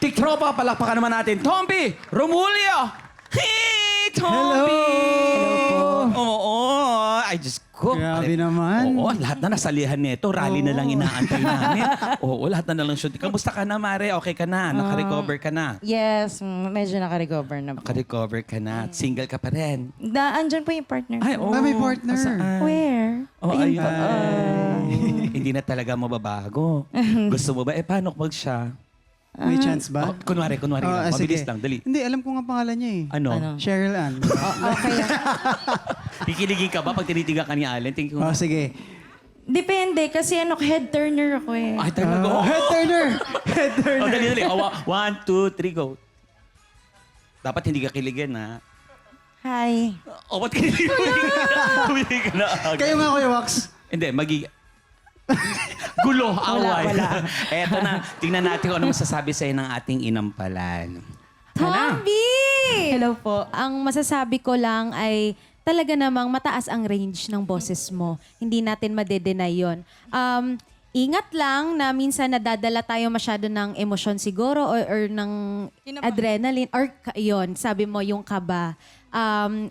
tiktropa, palakpakan naman natin. Tomby Romulio! Hey, Tomby! Hello po. Oo, ay Diyos ko. Grabe naman. Oo, lahat na nasalihan nito. Rally na lang inaantay namin. Oo, lahat na lang shoot. Kamusta ka na, Mare? Okay ka na? Naka-recover ka na? Yes, medyo naka-recover na po. Naka-recover ka na? Single ka pa rin? Andyan po yung partner Ay, ko. oo. May partner. Saan? Where? Oh, Ayun ayun. po. Hindi na talaga mababago. Gusto mo ba? Paano pag siya? May chance ba? Oh, kunwari lang. Mabilis sige. lang, dali. Hindi, alam ko nga pangalan niya eh. Ano? Cheryl Ann. Okay. Kikiligin ka ba pag tinitigan ka ni Allen? Tingin ko, Oh, sige. Depende, kasi head turner ako eh. ay talaga. Head turner! Head turner. Oh, dali. Oh, 1, 2, 3, go. Dapat hindi ka kiligin, ha? Hi. Oh, ba't kiligin? Humilig ka na agad. Kayo nga, Kuya Wax. Hindi, gulo, away. wala. Eto na, tingnan natin kung ano masasabi sa'yo ng ating inampalan. Tomby! Hello po. Ang masasabi ko lang ay talaga namang mataas ang range ng boses mo. Hindi natin madedenay yun. Ingat lang na minsan nadadala tayo masyado ng emosyon siguro or ng adrenaline or yun, sabi mo yung kaba.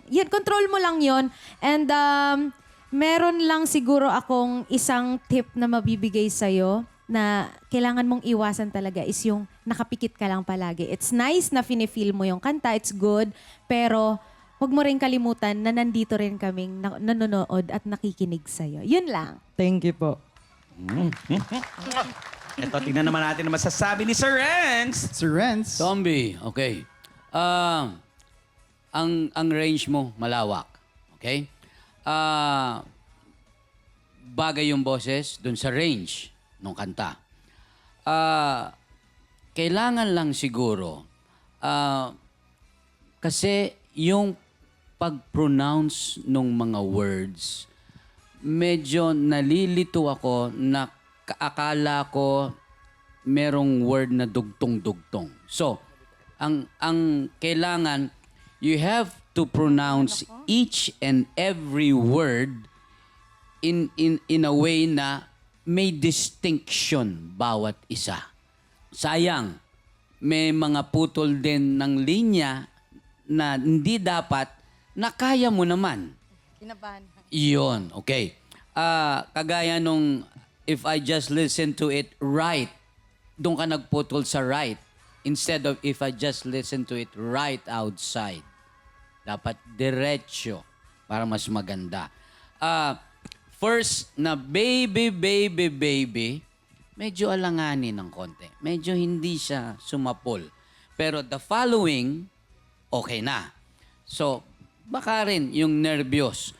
Yun, control mo lang yun. And meron lang siguro akong isang tip na mabibigay sa'yo na kailangan mong iwasan talaga is yung nakapikit ka lang palagi. It's nice na feel mo yung kanta, it's good, pero huwag mo rin kalimutan na nandito rin kaming nanonood at nakikinig sa'yo. Yun lang. Thank you po. Eto, tingnan naman natin ang masasabi ni Sir Renz. Sir Renz. Zombie, okay. Ang range mo malawak, okay? Bagay yung boses dun sa range ng kanta. Kailangan lang siguro kasi yung pag-pronounce ng mga words, medyo nalilito ako na akala ko merong word na dugtong-dugtong. So, ang kailangan, you have to pronounce each and every word in a way na may distinction bawat isa. Sayang, may mga putol din ng linya na hindi dapat na kaya mo naman. Kinabahan. Iyon, okay. Kagaya nung if I just listen to it right, doon ka nagputol sa right. Instead of if I just listen to it right outside. Dapat diretso para mas maganda. First na baby, medyo alanganin ng konti. Medyo hindi siya sumapol. Pero the following, okay na. So, baka rin yung nervyos.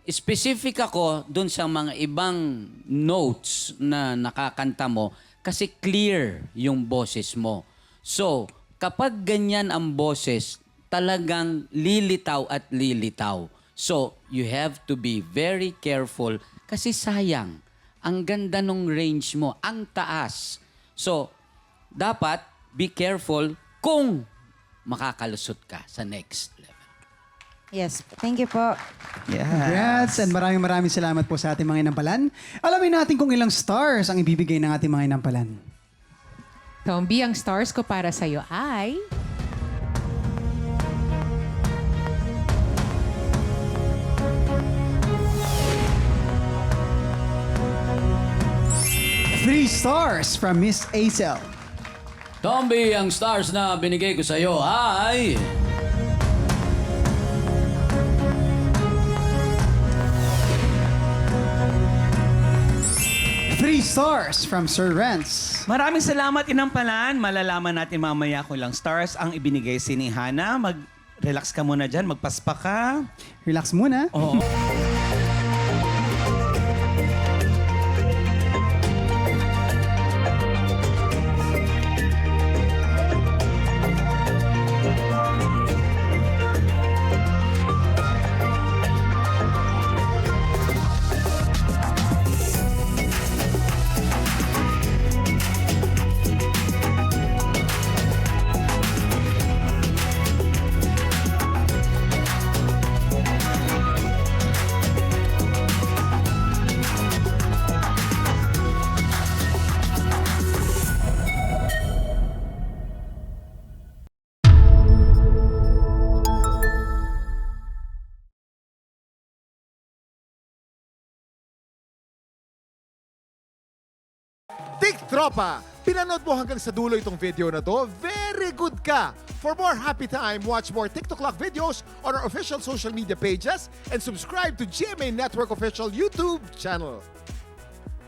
Specific ako dun sa mga ibang notes na nakakanta mo kasi clear yung boses mo. So, kapag ganyan ang boses, talagang lilitaw at lilitaw. So, you have to be very careful kasi sayang. Ang ganda ng range mo, ang taas. So, dapat be careful kung makakalusot ka sa next level. Yes, thank you po. Congrats and maraming salamat po sa ating mga inampalan. Alamin natin kung ilang stars ang ibibigay ng ating mga inampalan. Tomby, ang stars ko para sa'yo ay... Three stars from Miss Acel. Tomby, ang stars na binigay ko sa iyo ay... Three stars from Sir Renz. Maraming salamat, inampalan. Malalaman natin mamaya kung ilang stars ang ibinigay si ni Hana. Mag-relax ka muna dyan, magpaspa ka. Relax muna. Oo. Tik Tropa! Pinanood mo hanggang sa dulo itong video na to? Very good ka! For more happy time, watch more TikTok Clock videos on our official social media pages and subscribe to GMA Network official YouTube channel.